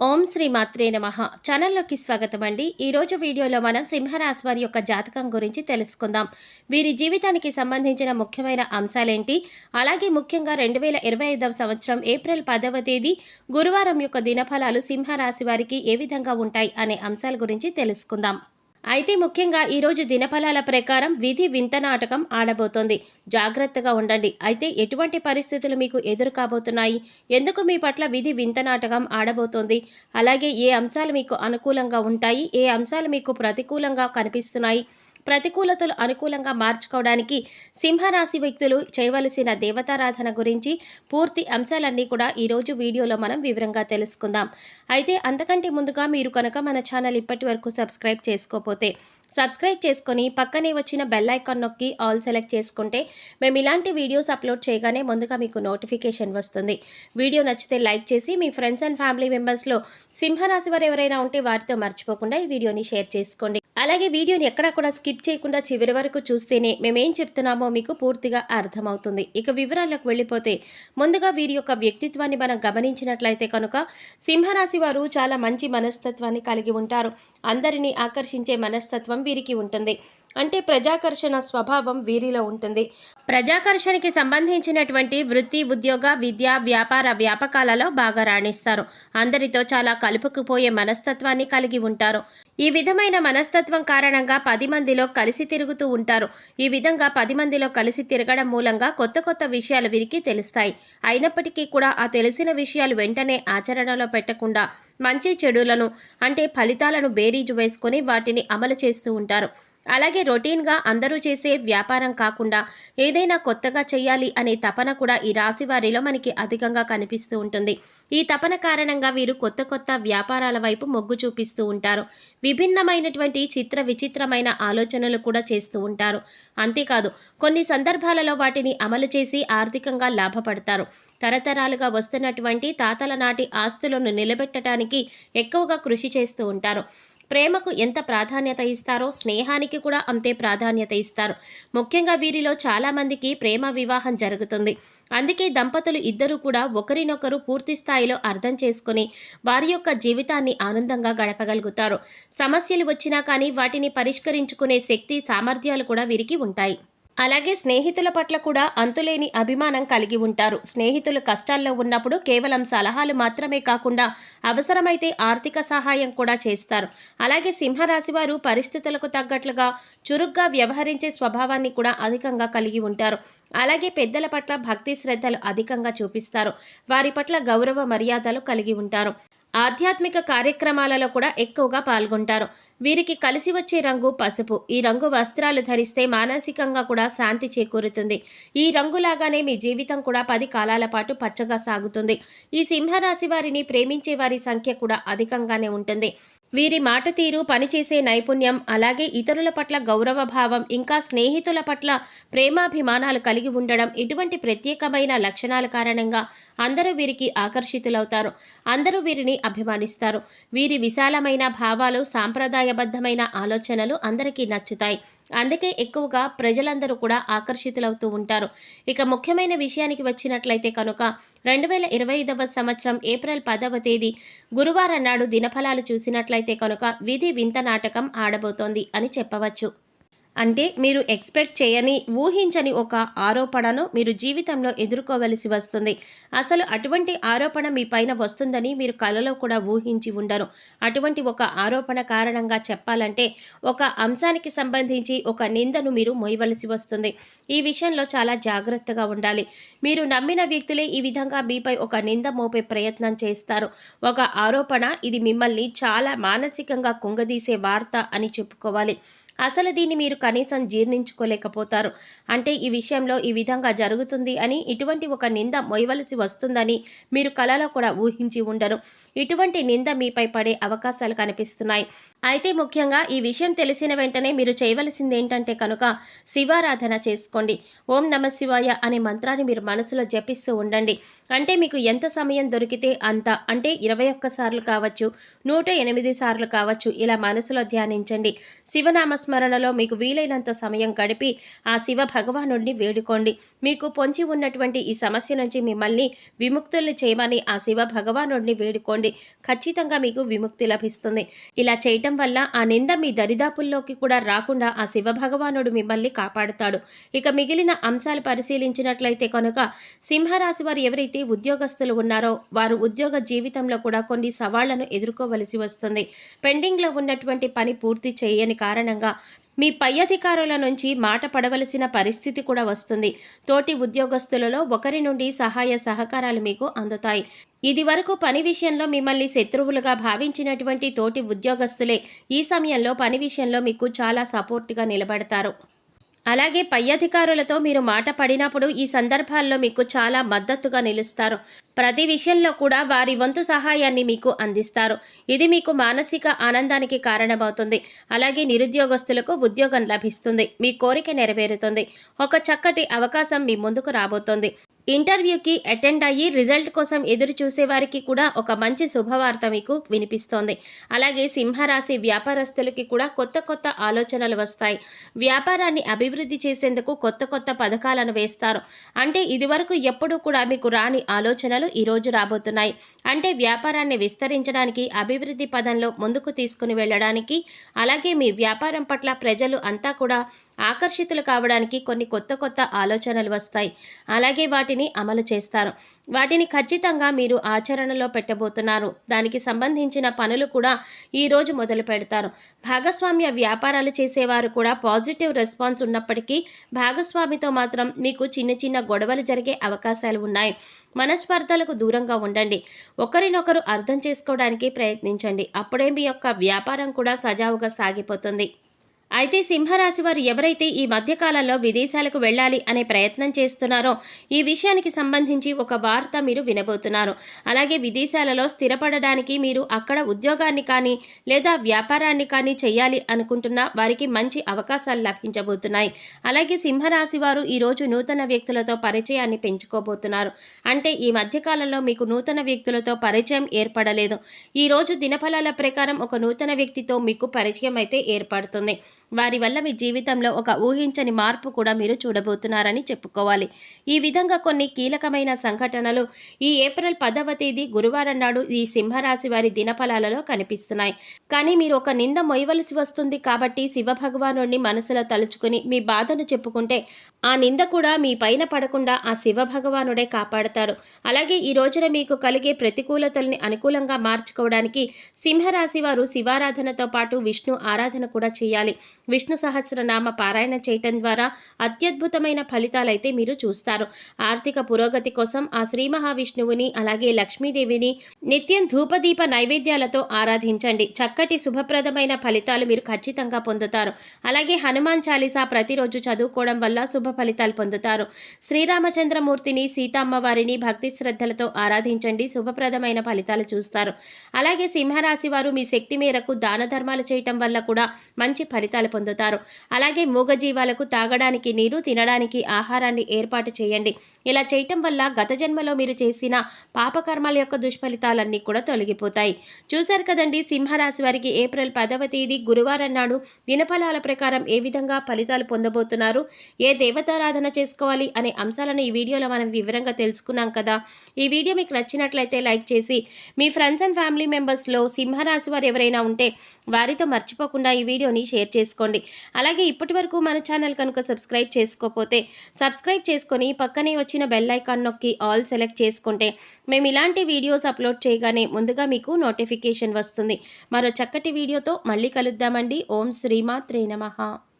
ఓం శ్రీ మాత్రే నమః. ఛానల్లోకి స్వాగతం అండి. ఈరోజు వీడియోలో మనం సింహరాశి వారి యొక్క జాతకం గురించి తెలుసుకుందాం. వీరి జీవితానికి సంబంధించిన ముఖ్యమైన అంశాలేంటి, అలాగే ముఖ్యంగా 2025వ సంవత్సరం ఏప్రిల్ 10వ తేదీ గురువారం యొక్క దినఫలాలు సింహరాశి వారికి ఏ విధంగా ఉంటాయి అనే అంశాల గురించి తెలుసుకుందాం. అయితే ముఖ్యంగా ఈరోజు దినఫలాల ప్రకారం విధి వింత నాటకం ఆడబోతోంది. జాగ్రత్తగా ఉండండి. అయితే ఎటువంటి పరిస్థితులు మీకు ఎదురు కాబోతున్నాయి, ఎందుకు మీ పట్ల విధి వింత నాటకం ఆడబోతోంది, అలాగే ఏ అంశాలు మీకు అనుకూలంగా ఉంటాయి, ఏ అంశాలు మీకు ప్రతికూలంగా కనిపిస్తున్నాయి, ప్రతికూలతలు అనుకూలంగా మార్చుకోవడానికి సింహరాశి వ్యక్తులు చేయవలసిన దేవతారాధన గురించి పూర్తి అంశాలన్నీ కూడా ఈరోజు వీడియోలో మనం వివరంగా తెలుసుకుందాం. అయితే అంతకంటే ముందుగా మీరు కనుక మన ఛానల్ ఇప్పటి వరకు సబ్స్క్రైబ్ చేసుకోకపోతే సబ్స్క్రైబ్ చేసుకొని పక్కనే వచ్చిన బెల్ ఐకాన్ నొక్కి ఆల్ సెలెక్ట్ చేసుకుంటే మేము ఇలాంటి వీడియోస్ అప్లోడ్ చేయగానే ముందుగా మీకు నోటిఫికేషన్ వస్తుంది. వీడియో నచ్చితే లైక్ చేసి మీ ఫ్రెండ్స్ అండ్ ఫ్యామిలీ మెంబర్స్లో సింహరాశి వారు ఎవరైనా ఉంటే వారితో మర్చిపోకుండా ఈ వీడియోని షేర్ చేసుకోండి. అలాగే వీడియోని ఎక్కడా కూడా స్కిప్ చేయకుండా చివరి వరకు చూస్తేనే మేమేం చెప్తున్నామో మీకు పూర్తిగా అర్థమవుతుంది. ఇక వివరాలకు వెళ్ళిపోతే ముందుగా వీరి యొక్క వ్యక్తిత్వాన్ని మనం గమనించినట్లయితే కనుక సింహరాశి వారు చాలా మంచి మనస్తత్వాన్ని కలిగి ఉంటారు. అందరినీ ఆకర్షించే మనస్తత్వం వీరికి ఉంటుంది. అంటే ప్రజాకర్షణ స్వభావం వీరిలో ఉంటుంది. ప్రజాకర్షణకి సంబంధించినటువంటి వృత్తి, ఉద్యోగ, విద్య, వ్యాపార వ్యాపకాలలో బాగా రాణిస్తారు. అందరితో చాలా కలుపుకుపోయే మనస్తత్వాన్ని కలిగి ఉంటారు. ఈ విధమైన మనస్తత్వం కారణంగా 10 మందిలో కలిసి తిరుగుతూ ఉంటారు. ఈ విధంగా 10 మందిలో కలిసి తిరగడం మూలంగా కొత్త కొత్త విషయాలు వీరికి తెలుస్తాయి. అయినప్పటికీ కూడా ఆ తెలిసిన విషయాలు వెంటనే ఆచరణలో పెట్టకుండా మంచి చెడులను అంటే ఫలితాలను బేరీజు వేసుకొని వాటిని అమలు చేస్తూ ఉంటారు. అలాగే రొటీన్గా అందరూ చేసే వ్యాపారం కాకుండా ఏదైనా కొత్తగా చేయాలి అనే తపన కూడా ఈ రాశి వారిలో మనకి అధికంగా కనిపిస్తూ ఉంటుంది. ఈ తపన కారణంగా వీరు కొత్త కొత్త వ్యాపారాల వైపు మొగ్గు చూపిస్తూ ఉంటారు. విభిన్నమైనటువంటి విచిత్రమైన ఆలోచనలు కూడా చేస్తూ ఉంటారు. అంతేకాదు కొన్ని సందర్భాలలో వాటిని అమలు చేసి ఆర్థికంగా లాభపడతారు. తరతరాలుగా వస్తున్నటువంటి తాతల నాటి ఆస్తులను నిలబెట్టడానికి ఎక్కువగా కృషి చేస్తూ ఉంటారు. ప్రేమకు ఎంత ప్రాధాన్యత ఇస్తారో స్నేహానికి కూడా అంతే ప్రాధాన్యత ఇస్తారు. ముఖ్యంగా వీరిలో చాలామందికి ప్రేమ వివాహం జరుగుతుంది. అందుకే దంపతులు ఇద్దరూ కూడా ఒకరినొకరు పూర్తి స్థాయిలో అర్థం చేసుకుని వారి యొక్క జీవితాన్ని ఆనందంగా గడపగలుగుతారు. సమస్యలు వచ్చినా కానీ వాటిని పరిష్కరించుకునే శక్తి, సామర్థ్యాలు కూడా వీరికి ఉంటాయి. అలాగే స్నేహితుల పట్ల కూడా అంతులేని అభిమానం కలిగి ఉంటారు. స్నేహితులు కష్టాల్లో ఉన్నప్పుడు కేవలం సలహాలు మాత్రమే కాకుండా అవసరమైతే ఆర్థిక సహాయం కూడా చేస్తారు. అలాగే సింహరాశి వారు పరిస్థితులకు తగ్గట్లుగా చురుగ్గా వ్యవహరించే స్వభావాన్ని కూడా అధికంగా కలిగి ఉంటారు. అలాగే పెద్దల పట్ల భక్తి శ్రద్ధలు అధికంగా చూపిస్తారు. వారి పట్ల గౌరవ మర్యాదలు కలిగి ఉంటారు. ఆధ్యాత్మిక కార్యక్రమాలలో కూడా ఎక్కువగా పాల్గొంటారు. వీరికి కలిసి వచ్చే రంగు పసుపు. ఈ రంగు వస్త్రాలు ధరిస్తే మానసికంగా కూడా శాంతి చేకూరుతుంది. ఈ రంగులాగానే మీ జీవితం కూడా 10 కాలాల పాటు పచ్చగా సాగుతుంది. ఈ సింహరాశి వారిని ప్రేమించే వారి సంఖ్య కూడా అధికంగానే ఉంటుంది. వీరి మాట తీరు, పనిచేసే నైపుణ్యం, అలాగే ఇతరుల పట్ల గౌరవ భావం, ఇంకా స్నేహితుల పట్ల ప్రేమాభిమానాలు కలిగి ఉండడం, ఇటువంటి ప్రత్యేకమైన లక్షణాల కారణంగా అందరూ వీరికి ఆకర్షితులవుతారు. అందరూ వీరిని అభిమానిస్తారు. వీరి విశాలమైన భావాలు, సాంప్రదాయబద్ధమైన ఆలోచనలు అందరికీ నచ్చుతాయి. అందుకే ఎక్కువగా ప్రజలందరూ కూడా ఆకర్షితులవుతూ ఉంటారు. ఇక ముఖ్యమైన విషయానికి వచ్చినట్లయితే కనుక 2025వ సంవత్సరం ఏప్రిల్ 10వ తేదీ గురువారం నాడు దినఫలాలు చూసినట్లయితే కనుక విధి వింత నాటకం ఆడబోతోంది అని చెప్పవచ్చు. అంటే మీరు ఎక్స్పెక్ట్ చేయని, ఊహించని ఒక ఆరోపణను మీరు జీవితంలో ఎదుర్కోవలసి వస్తుంది. అసలు అటువంటి ఆరోపణ మీ పైన వస్తుందని మీరు కలలో కూడా ఊహించి ఉండరు. అటువంటి ఒక ఆరోపణ కారణంగా చెప్పాలంటే ఒక అంశానికి సంబంధించి ఒక నిందను మీరు మోయవలసి వస్తుంది. ఈ విషయంలో చాలా జాగ్రత్తగా ఉండాలి. మీరు నమ్మిన వ్యక్తులే ఈ విధంగా మీపై ఒక నింద మోపే ప్రయత్నం చేస్తారు. ఒక ఆరోపణ, ఇది మిమ్మల్ని చాలా మానసికంగా కుంగదీసే వార్త అని చెప్పుకోవాలి. అసలు దీన్ని మీరు కనీసం జీర్ణించుకోలేకపోతారు. అంటే ఈ విషయంలో ఈ విధంగా జరుగుతుంది అని, ఇటువంటి ఒక నింద మోయవలసి వస్తుందని మీరు కలలో కూడా ఊహించి ఉండరు. ఇటువంటి నింద మీపై పడే అవకాశాలు కనిపిస్తున్నాయి. అయితే ముఖ్యంగా ఈ విషయం తెలిసిన వెంటనే మీరు చేయవలసింది ఏంటంటే కనుక శివారాధన చేసుకోండి. ఓం నమ శివాయ అనే మంత్రాన్ని మీరు మనసులో జపిస్తూ ఉండండి. అంటే మీకు ఎంత సమయం దొరికితే అంత, అంటే 21 సార్లు కావచ్చు, 108 సార్లు కావచ్చు, ఇలా మనసులో ధ్యానించండి. శివనామస్మరణలో మీకు వీలైనంత సమయం గడిపి ఆ శివ భగవానుడిని వేడుకోండి. మీకు పొంచి ఉన్నటువంటి ఈ సమస్య నుంచి మిమ్మల్ని విముక్తుల్ని చేయమని ఆ శివ భగవానుడిని వేడుకోండి. చేసుకోండి. ఖచ్చితంగా మీకు విముక్తి లభిస్తుంది. ఇలా చేయటం వల్ల ఆ నింద మీ దరిదాపుల్లోకి కూడా రాకుండా ఆ శివభగవానుడు మిమ్మల్ని కాపాడుతాడు. ఇక మిగిలిన అంశాలు పరిశీలించినట్లయితే కనుక సింహరాశి వారు ఎవరైతే ఉద్యోగస్తులు ఉన్నారో వారు ఉద్యోగ జీవితంలో కూడా కొన్ని సవాళ్లను ఎదుర్కోవలసి వస్తుంది. పెండింగ్లో ఉన్నటువంటి పని పూర్తి చేయని కారణంగా మీ పై అధికారుల నుంచి మాట పడవలసిన పరిస్థితి కూడా వస్తుంది. తోటి ఉద్యోగస్తులలో ఒకరి నుండి సహాయ సహకారాలు మీకు అందుతాయి. ఇది వరకు పని విషయంలో మిమ్మల్ని శత్రువులుగా భావించినటువంటి తోటి ఉద్యోగస్తులే ఈ సమయంలో పని విషయంలో మీకు చాలా సపోర్ట్గా నిలబడతారు. అలాగే పై అధికారులతో మీరు మాట పడినప్పుడు ఈ సందర్భాల్లో మీకు చాలా మద్దతుగా నిలుస్తారు. ప్రతి విషయంలో కూడా వారి వంతు సహాయాన్ని మీకు అందిస్తారు. ఇది మీకు మానసిక ఆనందానికి కారణమవుతుంది. అలాగే నిరుద్యోగస్తులకు ఉద్యోగం లభిస్తుంది. మీ కోరిక నెరవేరుతుంది. ఒక చక్కటి అవకాశం మీ ముందుకు రాబోతోంది. ఇంటర్వ్యూకి అటెండ్ అయ్యి రిజల్ట్ కోసం ఎదురు చూసే వారికి కూడా ఒక మంచి శుభవార్త మీకు వినిపిస్తోంది. అలాగే సింహరాశి వ్యాపారస్తులకి కూడా కొత్త కొత్త ఆలోచనలు వస్తాయి. వ్యాపారాన్ని అభివృద్ధి చేసేందుకు కొత్త కొత్త పథకాలను వేస్తారు. అంటే ఇదివరకు ఎప్పుడూ కూడా మీకు రాని ఆలోచనలు ఈరోజు రాబోతున్నాయి. అంటే వ్యాపారాన్ని విస్తరించడానికి, అభివృద్ధి పదంలో ముందుకు తీసుకుని వెళ్ళడానికి, అలాగే మీ వ్యాపారం పట్ల ప్రజలు అంతా కూడా ఆకర్షితులు కావడానికి కొన్ని కొత్త కొత్త ఆలోచనలు వస్తాయి. అలాగే వాటిని అమలు చేస్తారు. వాటిని ఖచ్చితంగా మీరు ఆచరణలో పెట్టబోతున్నారు. దానికి సంబంధించిన పనులు కూడా ఈరోజు మొదలు పెడతారు. భాగస్వామ్య వ్యాపారాలు చేసేవారు కూడా పాజిటివ్ రెస్పాన్స్ ఉన్నప్పటికీ భాగస్వామితో మాత్రం మీకు చిన్న చిన్న గొడవలు జరిగే అవకాశాలు ఉన్నాయి. మనస్పర్ధలకు దూరంగా ఉండండి. ఒకరినొకరు అర్థం చేసుకోవడానికి ప్రయత్నించండి. అప్పుడే మీ యొక్క వ్యాపారం కూడా సజావుగా సాగిపోతుంది. అయితే సింహరాశి వారు ఎవరైతే ఈ మధ్యకాలంలో విదేశాలకు వెళ్ళాలి అనే ప్రయత్నం చేస్తున్నారో ఈ విషయానికి సంబంధించి ఒక వార్త మీరు వినబోతున్నారు. అలాగే విదేశాలలో స్థిరపడడానికి మీరు అక్కడ ఉద్యోగాన్ని కానీ లేదా వ్యాపారాన్ని కానీ చేయాలి అనుకుంటున్న వారికి మంచి అవకాశాలు లభించబోతున్నాయి. అలాగే సింహరాశి వారు ఈరోజు నూతన వ్యక్తులతో పరిచయాన్ని పెంచుకోబోతున్నారు. అంటే ఈ మధ్యకాలంలో మీకు నూతన వ్యక్తులతో పరిచయం ఏర్పడలేదు. ఈరోజు దినఫలాల ప్రకారం ఒక నూతన వ్యక్తితో మీకు పరిచయం అయితే ఏర్పడుతుంది. వారి వల్ల మీ జీవితంలో ఒక ఊహించని మార్పు కూడా మీరు చూడబోతున్నారని చెప్పుకోవాలి. ఈ విధంగా కొన్ని కీలకమైన సంఘటనలు ఈ ఏప్రిల్ 10వ తేదీ గురువారం నాడు ఈ సింహరాశి వారి దినఫలాలలో కనిపిస్తున్నాయి. కానీ మీరు ఒక నింద మొయ్యవలసి వస్తుంది కాబట్టి శివభగవానుడిని మనసులో తలుచుకుని మీ బాధను చెప్పుకుంటే ఆ నింద కూడా మీ పైన పడకుండా ఆ శివభగవానుడే కాపాడతాడు. అలాగే ఈ రోజున మీకు కలిగే ప్రతికూలతల్ని అనుకూలంగా మార్చుకోవడానికి సింహరాశి వారు శివారాధనతో పాటు విష్ణు ఆరాధన కూడా చేయాలి. విష్ణు సహస్రనామ పారాయణ చేయటం ద్వారా అత్యద్భుతమైన ఫలితాలైతే మీరు చూస్తారు. ఆర్థిక పురోగతి కోసం ఆ శ్రీ మహావిష్ణువుని అలాగే లక్ష్మీదేవిని నిత్యం ధూపదీప నైవేద్యాలతో ఆరాధించండి. చక్కటి శుభప్రదమైన ఫలితాలు మీరు ఖచ్చితంగా పొందుతారు. అలాగే హనుమాన్ చాలీసా ప్రతిరోజు చదువుకోవడం వల్ల శుభ ఫలితాలు పొందుతారు. శ్రీరామచంద్రమూర్తిని, సీతమ్మవారిని భక్తి శ్రద్ధలతో ఆరాధించండి. శుభప్రదమైన ఫలితాలు చూస్తారు. అలాగే సింహరాశి వారు మీ శక్తి మేరకు దాన ధర్మాలు చేయటం వల్ల కూడా మంచి ఫలితాలు పొందుతారు. అలాగే మూగజీవాలకు తాగడానికి నీరు, తినడానికి ఆహారాన్ని ఏర్పాటు చేయండి. ఇలా చేయటం వల్ల గత జన్మలో మీరు చేసిన పాపకర్మాల యొక్క దుష్ఫలితాలన్నీ కూడా తొలగిపోతాయి. చూశారు కదండి, సింహరాశి వారికి ఏప్రిల్ 10వ తేదీ గురువారం నాడు దినఫలాల ప్రకారం ఏ విధంగా ఫలితాలు పొందబోతున్నారు, ఏ దేవతారాధన చేసుకోవాలి అనే అంశాలను ఈ వీడియోలో మనం వివరంగా తెలుసుకున్నాం కదా. ఈ వీడియో మీకు నచ్చినట్లయితే లైక్ చేసి మీ ఫ్రెండ్స్ అండ్ ఫ్యామిలీ మెంబర్స్లో సింహరాశి వారు ఎవరైనా ఉంటే వారితో మర్చిపోకుండా ఈ వీడియోని షేర్ చేసుకోండి. అలాగే ఇప్పటి వరకు మన ఛానల్ కనుక సబ్స్క్రైబ్ చేసుకోకపోతే సబ్స్క్రైబ్ చేసుకొని పక్కనే వచ్చిన బెల్ ఐకాన్ నొక్కి ఆల్ సెలెక్ట్ చేసుకుంటే మేము ఇలాంటి వీడియోస్ అప్లోడ్ చేయగానే ముందుగా మీకు నోటిఫికేషన్ వస్తుంది. మరో చక్కటి వీడియోతో మళ్ళీ కలుద్దామండి. ఓం శ్రీమాత్రే నమః.